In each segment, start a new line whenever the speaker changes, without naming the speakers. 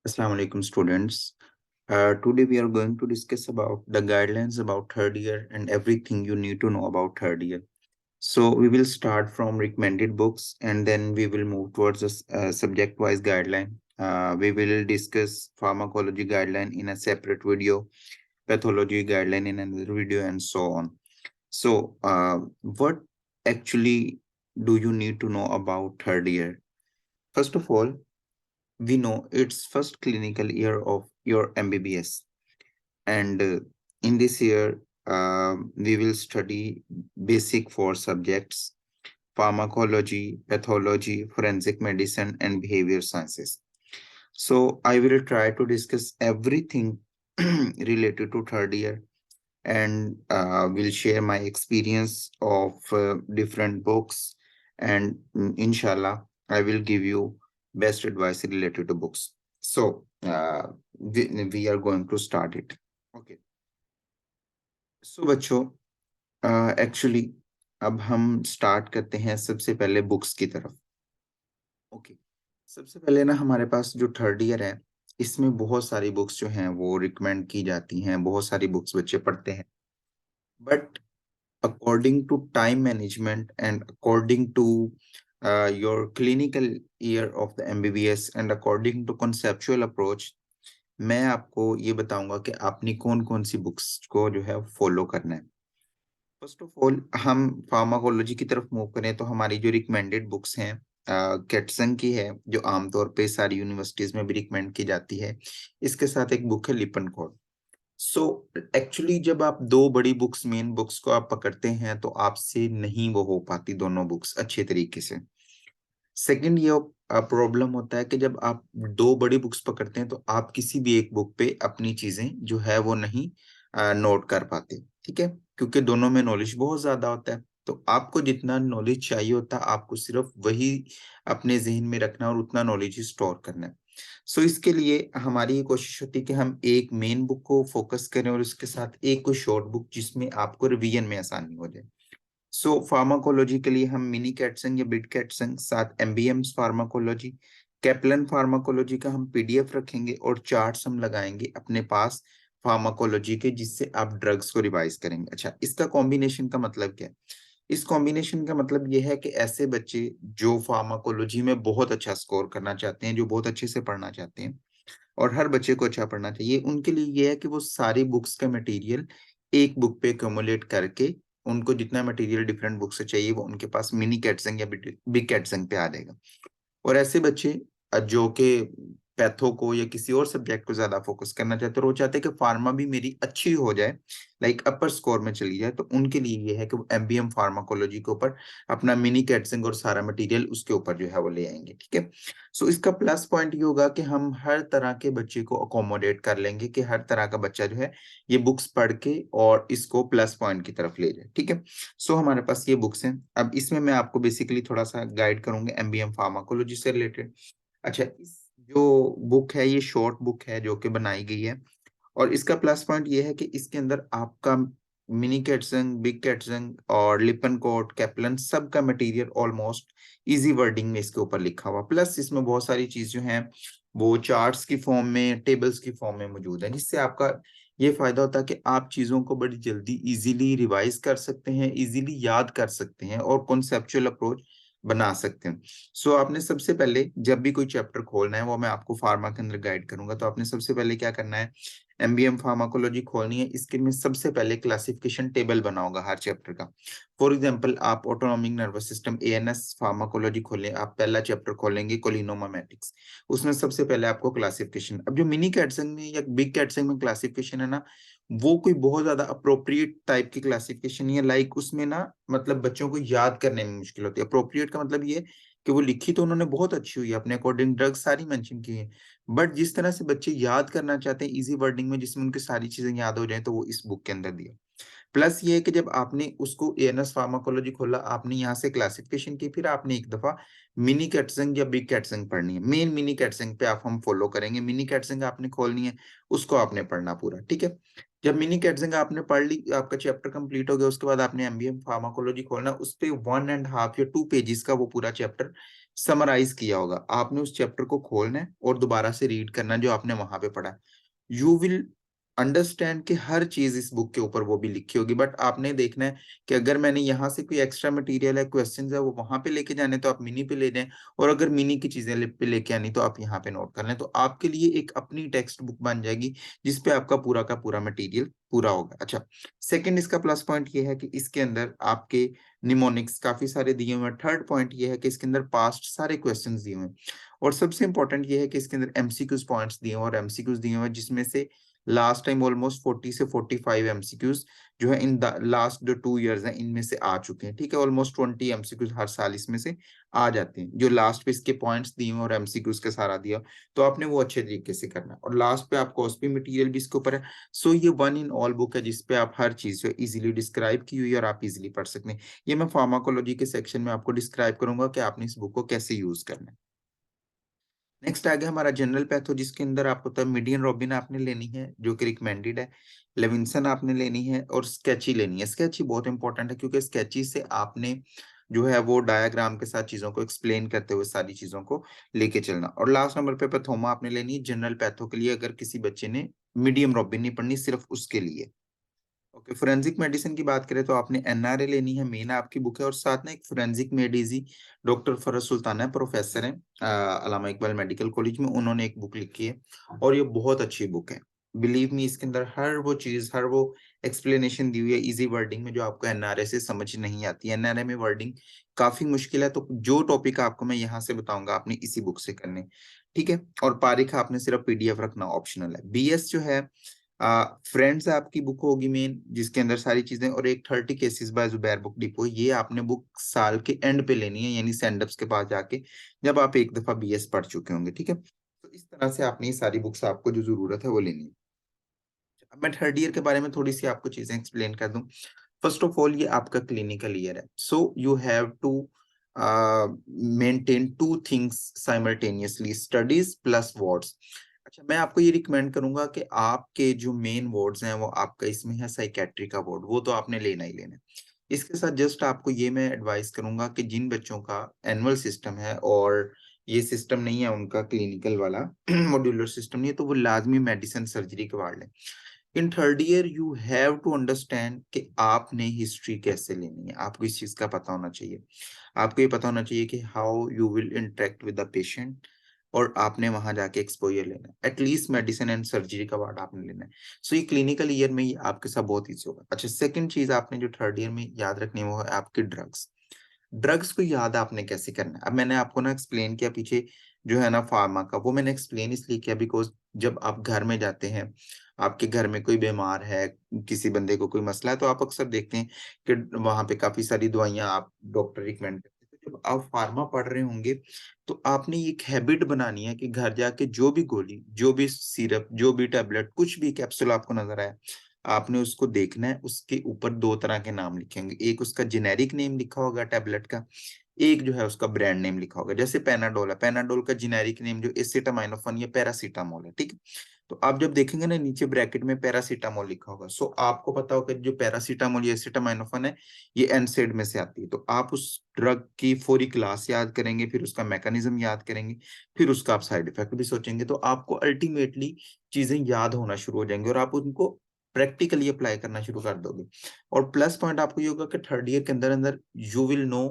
Assalamu alaikum students. Today we are going to discuss about the guidelines about third year and everything you need to know about third year. So we will start from recommended books and then we will move towards a subject-wise guideline. We will discuss pharmacology guideline in a separate video, pathology guideline in another video, and so on. So what actually do you need to know about third year? First of all, we know it's first clinical year of your MBBS, and in this year we will study basic four subjects: pharmacology, pathology, forensic medicine, and behavior sciences. So I will try to discuss everything related to third year, and will share my experience of different books, and inshallah I will give you best advice related to books. So we are going to start it. Okay. So बच्चों, actually अब हम start करते हैं सबसे पहले books की तरफ. Okay. सबसे पहले ना हमारे पास जो थर्ड ईयर है, इसमें बहुत सारी बुक्स जो हैं वो रिकमेंड की जाती हैं, बहुत सारी बुक्स बच्चे पढ़ते हैं. But according to time management and according to your clinical year of the MBBS and according to conceptual approach, मैं आपको ये बताऊंगा कि आपने कौन कौन सी बुक्स को जो है फॉलो करना है. फर्स्ट ऑफ ऑल हम फार्माकोलॉजी की तरफ मूव करें तो हमारी जो रिकमेंडेड बुक्स हैं, कैटसन की है जो आमतौर पे सारी यूनिवर्सिटीज में भी रिकमेंड की जाती है. इसके साथ एक बुक है लिपनकोड. सो एक्चुअली जब आप दो बड़ी बुक्स, मेन बुक्स को आप पकड़ते हैं तो आपसे नहीं वो हो पाती दोनों बुक्स अच्छे तरीके से. सेकंड ये प्रॉब्लम होता है कि जब आप दो बड़ी बुक्स पकड़ते हैं तो आप किसी भी एक बुक पे अपनी चीजें जो है वो नहीं नोट कर पाते. ठीक है, क्योंकि दोनों में नॉलेज बहुत ज्यादा होता है. तो आपको जितना नॉलेज चाहिए होता है आपको सिर्फ वही अपने जहन में रखना और उतना नॉलेज ही स्टोर करना है. सो इसके लिए हमारी ये कोशिश होती है कि हम एक मेन बुक को फोकस करें और उसके साथ एक कोई शॉर्ट बुक जिसमें आपको रिवीजन में आसानी हो जाए. सो फार्माकोलॉजी के लिए हम मिनी कैटसन या बिड कैटसन, साथ एमबीएम्स फार्माकोलॉजी, कैप्लन फार्माकोलॉजी का हम पीडीएफ रखेंगे और चार्ट्स हम लगाएंगे अपने पास फार्माकोलॉजी के, जिससे आप ड्रग्स को रिवाइज करेंगे. अच्छा, इसका कॉम्बिनेशन का मतलब क्या है? इस कॉम्बिनेशन का मतलब यह है कि ऐसे बच्चे जो फार्माकोलॉजी में बहुत अच्छा स्कोर करना चाहते हैं, जो बहुत अच्छे से पढ़ना चाहते हैं, और हर बच्चे को अच्छा पढ़ना चाहिए, उनके लिए यह है कि वो सारी बुक्स का मटेरियल एक बुक पे कम्युलेट करके उनको जितना मटेरियल डिफरेंट बुक से चाहिए वो उनके पास मिनी कैटसन या बिग कैटसन पे आ जाएगा. और ऐसे बच्चे जो कि पैथो को या किसी और सब्जेक्ट को ज्यादा फोकस करना चाहते हैं और वो चाहते हैं कि फार्मा भी मेरी अच्छी हो जाए, लाइक अपर स्कोर में चली जाए, तो उनके लिए ये है कि वो एमबीएम फार्माकोलॉजी के ऊपर अपना मिनी कैटसिंग और सारा मटेरियल उसके ऊपर जो है वो ले आएंगे. ठीक है. सो इसका प्लस पॉइंट ये होगा कि हम हर तरह के बच्चे को अकोमोडेट कर लेंगे, कि हर तरह का बच्चा जो है ये बुक्स पढ़ के और इसको प्लस पॉइंट की तरफ ले जाए. ठीक है. सो हमारे पास ये बुक्स हैं. अब इसमें मैं आपको बेसिकली थोड़ा सा गाइड करूंगा एमबीएम फार्माकोलॉजी से रिलेटेड. अच्छा, इस जो बुक है ये शॉर्ट बुक है जो कि बनाई गई है, और इसका प्लस पॉइंट ये है कि इसके अंदर आपका मिनी कैटसन, बिग कैटसन और लिपनकोट, कैप्लन सब का मटेरियल ऑलमोस्ट इजी वर्डिंग में इसके ऊपर लिखा हुआ, प्लस इसमें बहुत सारी चीज जो हैं वो चार्ट्स की फॉर्म में, टेबल्स की फॉर्म में मौजूद है, जिससे आपका ये फायदा होता है कि आप चीजों को बड़ी जल्दी इजीली रिवाइज कर सकते हैं, इजीली याद कर सकते हैं और कॉन्सेप्चुअल अप्रोच बना सकते हैं. सो आपने सबसे पहले जब भी कोई चैप्टर खोलना है, वो मैं आपको फार्मा के अंदर गाइड करूंगा, तो आपने सबसे पहले क्या करना है, एमबीएम फार्माकोलॉजी खोलनी है. इसके में सबसे पहले क्लासिफिकेशन टेबल बना होगा हर चैप्टर का. फॉर एग्जांपल आप autonomic nervous system ANS pharmacology खोलें, आप पहला चैप्टर खोलेंगे कोलिनोमामेटिक्स, उसमें सबसे पहले आपको क्लासिफिकेशन. अब जो मिनी कैटसन में या बिग कैटसन में क्लासिफिकेशन है ना, वो कोई बहुत ज्यादा अप्रोप्रिएट टाइप की क्लासिफिकेशन है, लाइक उसमें ना मतलब बच्चों को याद करने में मुश्किल होती है. अप्रोप्रिएट का मतलब ये कि वो लिखी तो उन्होंने बहुत अच्छी हुई है, अपने अकॉर्डिंग ड्रग्स सारी मेंशन की है, बट जिस तरह से बच्चे याद करना चाहते हैं इजी वर्डिंग में जिसमें उनकी सारी चीजें याद हो जाए, तो वो इस बुक के अंदर दिया. प्लस ये है कि जब आपने उसको एएनएस फार्माकोलॉजी खोला, आपने यहाँ से क्लासिफिकेशन की, फिर आपने एक दफा मिनी कैटसिंग या बिग कैटसिंग पढ़नी है. मेन मिनी कैटसिंग पे आप हम फॉलो करेंगे, मिनी कैटसिंग आपने खोलनी है, उसको आपने पढ़ना पूरा. ठीक है. जब मिनी कैटसिंग आपने पढ़ ली, आपका चैप्टर कंप्लीट हो गया, उसके बाद आपने एमबीएम फार्माकोलॉजी खोलना, उस पे 1.5 या 2 पेजेस का वो पूरा चैप्टर समराइज किया होगा। आपने उस चैप्टर को खोलना है और दोबारा से रीड करना है जो आपने वहां पे पढ़ा है। यू विल अंडरस्टैंड कि हर चीज इस बुक के ऊपर वो भी लिखी होगी, बट आपने देखना है कि अगर मैंने यहाँ से कोई एक्स्ट्रा मटेरियल है, क्वेश्चंस है, वो वहां पे लेके जाने तो आप मिनी पे ले जाएं, और अगर मिनी की चीजें पे लेके आनी तो आप यहाँ पे नोट कर लें, तो आपके लिए एक अपनी टेक्स्ट बुक बन जाएगी जिसपे आपका पूरा का पूरा मटेरियल पूरा होगा। अच्छा, सेकंड इसका प्लस पॉइंट ये है कि इसके अंदर आपके निमोनिक्स काफी सारे दिए हुए हैं। थर्ड पॉइंट ये है कि इसके अंदर पास्ट सारे क्वेश्चंस दिए हुए हैं, और सबसे इंपॉर्टेंट ये है कि इसके अंदर एमसीक्यूज पॉइंट्स दिए हुए हैं, और एमसीक्यूज दिए हुए हैं जिसमें से लास्ट टाइम ऑलमोस्ट 40 से 45 एमसीक्यूज जो है इन लास्ट जो 2 इयर्स हैं इनमें से आ चुके हैं। ठीक है, ऑलमोस्ट 20 एमसीक्यूज हर साल इसमें से आ जाते हैं, जो लास्ट पे इसके पॉइंट्स दिए हुए और एमसीक्यूज के सारा दिया, तो आपने वो अच्छे तरीके से करना है। और लास्ट पे आपको कॉस्पी मटेरियल भी इसके ऊपर है। सो ये वन इन ऑल बुक है जिसपे आप हर चीज जो इजीली डिस्क्राइब की हुई है और आप इजीली पढ़ सकते हैं। ये मैं फार्माकोलॉजी के सेक्शन में आपको डिस्क्राइब करूंगा कि आपने इस बुक को कैसे यूज करना है। नेक्स्ट आ गया हमारा जनरल पैथो, जिसके अंदर आपको तब मीडियन रॉबिन आपने लेनी है जो कि रिकमेंडेड है, लेविंसन आपने लेनी है, और स्केची लेनी है। स्केची बहुत इंपॉर्टेंट है क्योंकि स्केची से आपने जो है वो डायग्राम के साथ चीजों को एक्सप्लेन करते हुए सारी चीजों को लेके चलना। और लास्ट नंबर पे पैथोमा आपने लेनी है जनरल पैथो के लिए, अगर किसी बच्चे ने मीडियम रॉबिन नहीं पढ़नी, सिर्फ उसके लिए। ओके, फोरेंसिक मेडिसिन की बात करें तो आपने एनआरए लेनी है, मेन आपकी बुक है, और साथ में एक फोरेंसिक मेडिजी डॉक्टर फरज सुल्ताना है, प्रोफेसर है अल्लामा इकबाल मेडिकल कॉलेज में, उन्होंने एक बुक लिखी है और ये बहुत अच्छी बुक है। बिलीव मी, इसके अंदर हर वो चीज, हर वो एक्सप्लेनेशन दी हुई है इजी वर्डिंग में जो आपको एनआरए से समझ नहीं आती है। एनआरए में वर्डिंग काफी मुश्किल है, तो जो टॉपिक आपको मैं यहाँ से बताऊंगा आपने इसी बुक से करने। ठीक है, और पारिखा आपने सिर्फ पीडीएफ रखना ऑप्शनल है। बीएस जो है फ्रेंड्स आपकी बुक होगी मेन, जिसके अंदर सारी चीजें, और एक 30 cases bye Zubair book depot, ये आपने बुक साल के एंड पे लेनी है, यानी सेंडअप्स के पास जाके जब आप एक दफा बीएस पढ़ चुके होंगे। ठीक है, तो इस तरह से आपने ये सारी बुक्स आपको जो जरूरत है वो लेनी है। अब मैं थर्ड ईयर के बारे में थोड़ी सी आपको चीजें एक्सप्लेन कर दूं। फर्स्ट ऑफ ऑल, ये आपका क्लिनिकल ईयर है, so you have to maintain two things simultaneously, studies plus wards. अच्छा, मैं आपको ये रिकमेंड करूंगा कि आपके जो मेन वार्ड्स हैं वो आपका इसमें है साइकेट्री का वार्ड, वो तो आपने लेना ही लेना है। इसके साथ जस्ट आपको ये मैं एडवाइस करूंगा कि जिन बच्चों का एनुअल सिस्टम है और ये सिस्टम नहीं है उनका क्लिनिकल वाला मॉड्यूलर सिस्टम नहीं है, तो वो लाजमी मेडिसिन सर्जरी के वार्ड लें। In third year you have to understand कि आपने हिस्ट्री कैसे लेनी है, आपको इस चीज का पता होना चाहिए। आपको ये पता होना चाहिए कि how you will interact with the patient, और आपने वहां जाके एक्सपोजर लेना है, एटलीस्ट मेडिसिन एंड सर्जरी का वार्ड आपने लेना है। सो ये क्लिनिकल ईयर में ही आपके साथ बहुत ईजी होगा। अच्छा, सेकंड चीज आपने जो थर्ड ईयर में याद रखनी है वो है आपके ड्रग्स। ड्रग्स को याद आपने कैसे करना है, अब मैंने आपको ना एक्सप्लेन किया पीछे जो है ना फार्मा का, वो मैंने एक्सप्लेन इसलिए किया बिकॉज जब आप घर में जाते हैं, आपके घर में कोई बीमार है, किसी बंदे को कोई मसला है, तो आप अक्सर देखते हैं कि वहां पे काफी सारी दवाइयां आप डॉक्टर रिकमेंड करते हैं। तो जब आप फार्मा पढ़ रहे होंगे तो आपने एक हैबिट बनानी है कि घर जाके जो भी गोली, जो भी सिरप, जो भी टैबलेट, कुछ भी कैप्सूल आपको नजर आए, आपने उसको देखना है। उसके ऊपर दो तरह के नाम लिखे होंगे, एक उसका जेनेरिक नेम लिखा होगा टैबलेट का, एक जो है उसका ब्रांड नेम लिखा होगा। जैसे पेनाडोल है, पेनाडोल का जेनेरिक नेम जो एसिटामाइनोफेन या पैरासीटामोल है। ठीक है, तो आप जब देखेंगे ना नीचे ब्रैकेट में पैरासीटामोल लिखा होगा, सो आपको पता होगा कि जो पैरासीटामोल या एसिटामाइनोफेन है ये एनसेड में से आती है। तो आप उस ड्रग की पूरी क्लास याद करेंगे, फिर उसका मैकेनिज्म याद करेंगे, फिर उसका आप साइड इफेक्ट भी सोचेंगे, तो आपको अल्टीमेटली चीजें याद होना शुरू हो जाएंगी और आप उनको प्रैक्टिकली अप्लाई करना शुरू कर दोगे। और प्लस पॉइंट आपको ये होगा कि थर्ड ईयर के अंदर अंदर you will know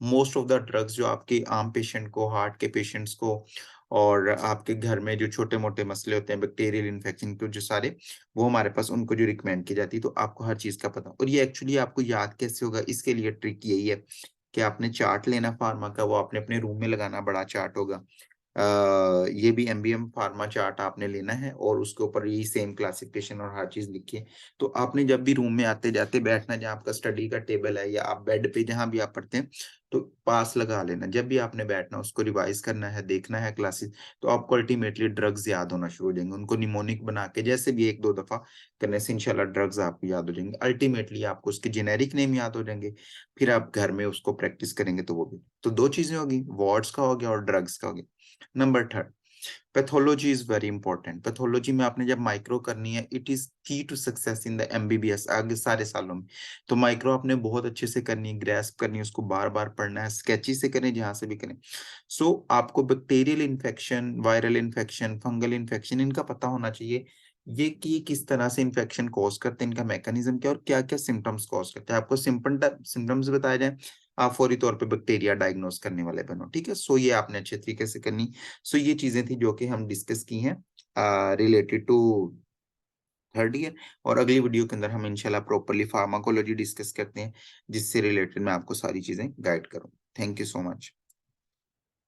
most of the drugs जो आपके आम पेशेंट को, हार्ट के पेशेंट्स को, और आपके घर में जो छोटे मोटे मसले होते हैं बैक्टीरियल इन्फेक्शन के जो सारे, वो हमारे पास उनको जो रिकमेंड की जाती है, तो आपको हर चीज का पता। और ये एक्चुअली आपको याद कैसे होगा, इसके लिए ट्रिक यही है कि आपने चार्ट लेना फार्मा का, वो आपने अपने रूम में लगाना, बड़ा चार्ट होगा। ये भी एमबीएम फार्मा चार्ट आपने लेना है और उसके ऊपर यही सेम क्लासिफिकेशन और हर चीज लिखी है। तो आपने जब भी रूम में आते जाते बैठना, जहाँ आपका स्टडी का टेबल है या आप बेड पे जहां भी आप पढ़ते हैं, तो पास लगा लेना। जब भी आपने बैठना, उसको रिवाइज करना है, देखना है क्लासेस, तो आपको अल्टीमेटली ड्रग्स याद होना शुरू हो जाएंगे। उनको निमोनिक बना के जैसे भी एक दो दफा करने से इंशाल्लाह ड्रग्स आपको याद हो जाएंगे। अल्टीमेटली आपको उसके जेनेरिक नेम याद हो जाएंगे, फिर आप घर में उसको प्रैक्टिस करेंगे तो वो भी। तो दो चीजें होगी, वार्ड्स का हो गया और ड्रग्स का हो गया। Number third, pathology is very important. Pathology में आपने जब माइक्रो करनी है, it is key to success in the MBBS आगे सारे सालों में। तो माइक्रो आपने बहुत अच्छे से करनी है, ग्रेस्प करनी है, उसको बार बार पढ़ना है, स्केची से करें, जहां से भी करें। सो आपको bacterial infection, viral infection, fungal infection, इनका पता होना चाहिए। ये कि किस तरह से इन्फेक्शन कॉज करते हैं, इनका मैकेनिज्म क्या और क्या क्या सिम्टम्स कॉज करते हैं। आपको सिम्टम्स बताए जाए, आप फौरी तौर पे बैक्टीरिया डायग्नोस करने वाले बनो, ठीक है। सो ये आपने अच्छे तरीके से करनी। सो ये चीजें थी जो कि हम डिस्कस की हैं रिलेटेड टू थर्ड ईयर। और अगली वीडियो के अंदर हम इंशाल्लाह प्रॉपरली फार्माकोलॉजी डिस्कस करते हैं, जिससे रिलेटेड मैं आपको सारी चीजें गाइड करूँ। Thank you so much.